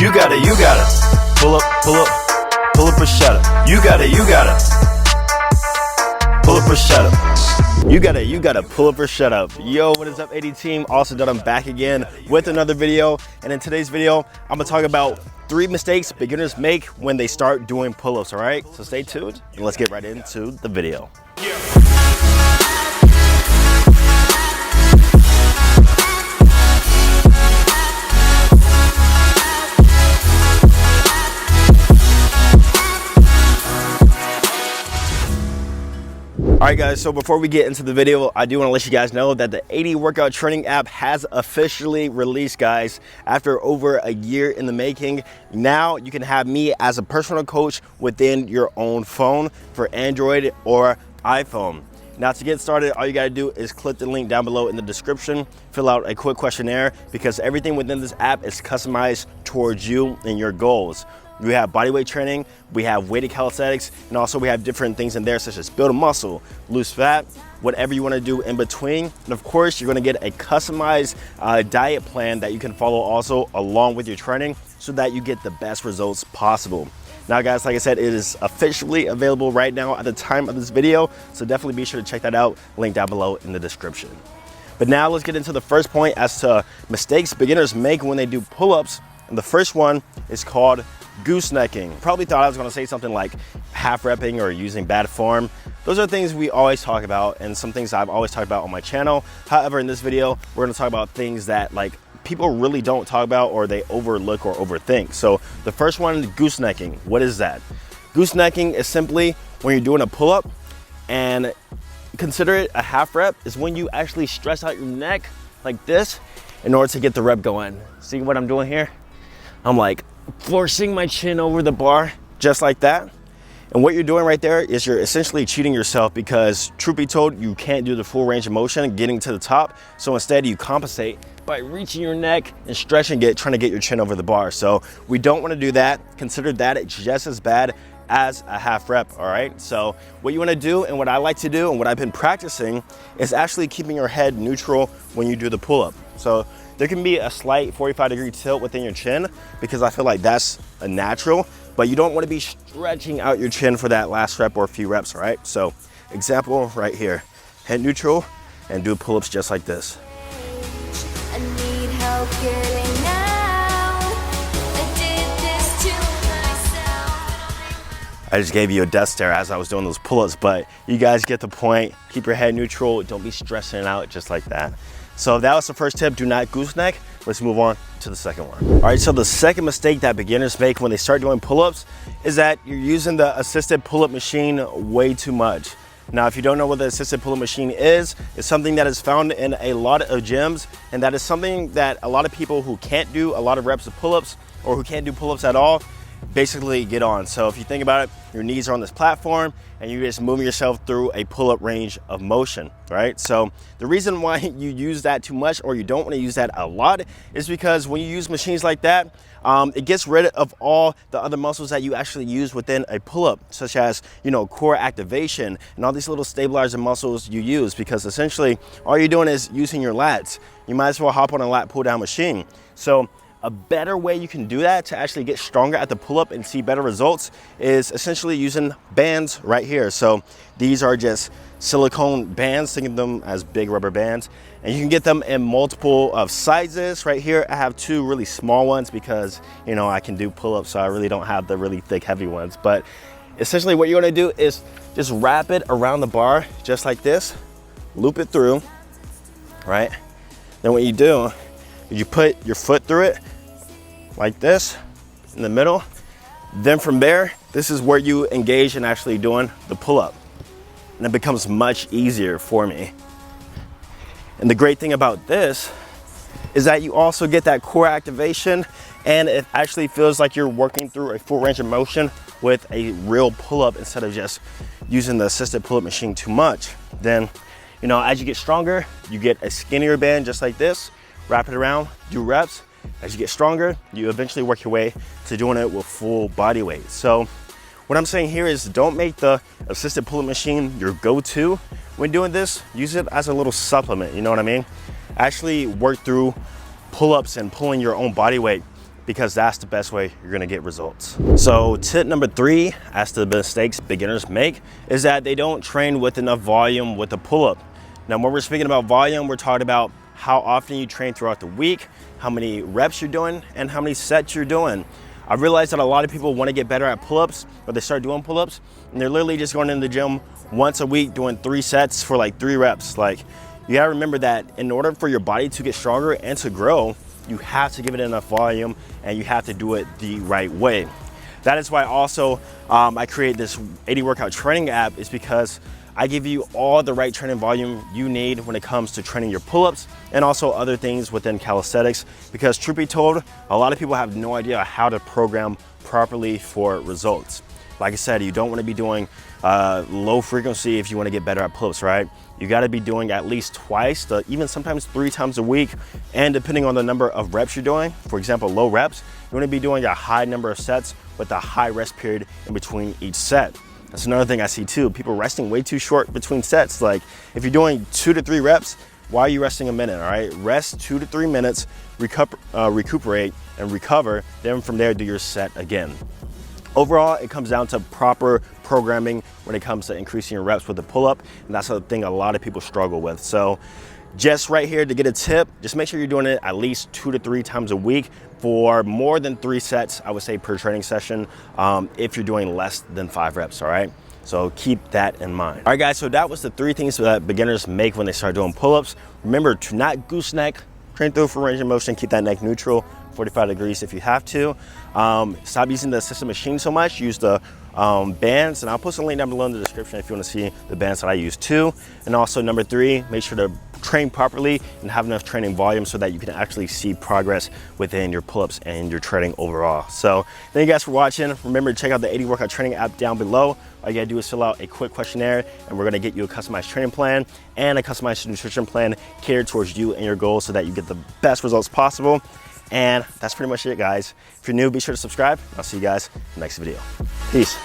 You gotta pull up or shut up. You gotta pull up or shut up. You gotta pull up or shut up. Yo, what is up, AD team? Also Dunham back again with another video. And in today's video, I'm gonna talk about 3 mistakes beginners make when they start doing pull-ups, all right? So stay tuned and let's get right into the video. All right guys, so before we get into the video, I do want to let you guys know that the AD workout training app has officially released, guys. After over a year in the making, now you can have me as a personal coach within your own phone for Android or iPhone. Now to get started, all you gotta do is click the link down below in the description, fill out a quick questionnaire, because everything within this app is customized towards you and your goals. We have bodyweight training, we have weighted calisthenics, and also we have different things in there such as build a muscle, lose fat, whatever you want to do in between. And of course, you're going to get a customized diet plan that you can follow also along with your training so that you get the best results possible. Now guys, like I said, it is officially available right now at the time of this video, so definitely be sure to check that out, link down below in the description. But now let's get into the first point as to mistakes beginners make when they do pull-ups. And the first one is called goose necking. Probably thought I was going to say something like half repping or using bad form. Those are things we always talk about and some things I've always talked about on my channel. However, in this video, we're going to talk about things that like people really don't talk about or they overlook or overthink. So the first one, goose necking. What is that? Goose necking is simply when you're doing a pull-up, and consider it a half rep, is when you actually stress out your neck like this in order to get the rep going. See what I'm doing here? I'm like forcing my chin over the bar just like that. And what you're doing right there is you're essentially cheating yourself, because truth be told, you can't do the full range of motion getting to the top. So instead you compensate by reaching your neck and stretching it, trying to get your chin over the bar. So we don't want to do that. Consider that just as bad as a half rep, all right? So what you want to do, and what I like to do and what I've been practicing, is actually keeping your head neutral when you do the pull-up. So there can be a slight 45-degree tilt within your chin, because I feel like that's a natural, but you don't want to be stretching out your chin for that last rep or a few reps, all right? So example right here, head neutral and do pull-ups just like this. I need help getting out. I did this to myself. I just gave you a death stare as I was doing those pull-ups, but you guys get the point. Keep your head neutral. Don't be stressing it out just like that. So that was the first tip, do not gooseneck. Let's move on to the second one. All right, so the second mistake that beginners make when they start doing pull-ups is that you're using the assisted pull-up machine way too much. Now, if you don't know what the assisted pull-up machine is, it's something that is found in a lot of gyms, and that is something that a lot of people who can't do a lot of reps of pull-ups or who can't do pull-ups at all basically get on. So if you think about it, your knees are on this platform and you're just moving yourself through a pull-up range of motion, right? So the reason why you use that too much, or you don't want to use that a lot, is because when you use machines like that, it gets rid of all the other muscles that you actually use within a pull-up, such as, you know, core activation and all these little stabilizer muscles you use, because essentially all you're doing is using your lats. You might as well hop on a lat pull down machine. So a better way you can do that to actually get stronger at the pull-up and see better results is essentially using bands right here. So these are just silicone bands, think of them as big rubber bands, and you can get them in multiple of sizes. Right here I have 2 really small ones because, you know, I can do pull-ups, so I really don't have the really thick heavy ones. But essentially what you're going to do is just wrap it around the bar just like this, loop it through, right? Then what you do is you put your foot through it like this in the middle. Then from there, this is where you engage in actually doing the pull-up, and it becomes much easier for me. And the great thing about this is that you also get that core activation, and it actually feels like you're working through a full range of motion with a real pull-up instead of just using the assisted pull-up machine too much. Then, you know, as you get stronger, you get a skinnier band just like this, wrap it around, do reps. As you get stronger, you eventually work your way to doing it with full body weight. So what I'm saying here is don't make the assisted pull-up machine your go-to when doing this. Use it as a little supplement, you know what I mean? Actually work through pull-ups and pulling your own body weight because that's the best way you're gonna get results. So tip number 3, as to the mistakes beginners make, is that they don't train with enough volume with the pull-up. Now, when we're speaking about volume, we're talking about how often you train throughout the week, how many reps you're doing, and how many sets you're doing. I realized that a lot of people want to get better at pull-ups, or they start doing pull-ups, and they're literally just going into the gym once a week doing 3 sets for like 3 reps. Like, you gotta remember that in order for your body to get stronger and to grow, you have to give it enough volume and you have to do it the right way. That is why also I created this 80 workout training app, is because I give you all the right training volume you need when it comes to training your pull-ups and also other things within calisthenics, because truth be told, a lot of people have no idea how to program properly for results. Like I said, you don't want to be doing low frequency if you want to get better at pull-ups, right? You got to be doing at least twice, even sometimes 3 times a week. And depending on the number of reps you're doing, for example, low reps, you want to be doing a high number of sets with a high rest period in between each set. That's another thing I see too. People resting way too short between sets. Like, if you're doing 2 to 3 reps, why are you resting a minute, all right? Rest 2 to 3 minutes, recuperate and recover. Then from there, do your set again. Overall, it comes down to proper programming when it comes to increasing your reps with the pull-up, and that's the thing a lot of people struggle with. So just right here to get a tip, just make sure you're doing it at least 2 to 3 times a week for more than 3 sets, I would say, per training session, if you're doing less than 5 reps, all right? So keep that in mind. All right, guys, so that was the 3 things that beginners make when they start doing pull-ups. Remember to not goose neck, train through for range of motion, keep that neck neutral, 45 degrees if you have to. Stop using the assisted machine so much, use the bands, and I'll put some link down below in the description if you want to see the bands that I use too. And also number 3, make sure to train properly and have enough training volume so that you can actually see progress within your pull-ups and your training overall. So thank you guys for watching. Remember to check out the 80 workout training app down below. All you gotta do is fill out a quick questionnaire, and we're gonna get you a customized training plan and a customized nutrition plan catered towards you and your goals so that you get the best results possible. And that's pretty much it, guys. If you're new, be sure to subscribe. I'll see you guys in the next video. Peace.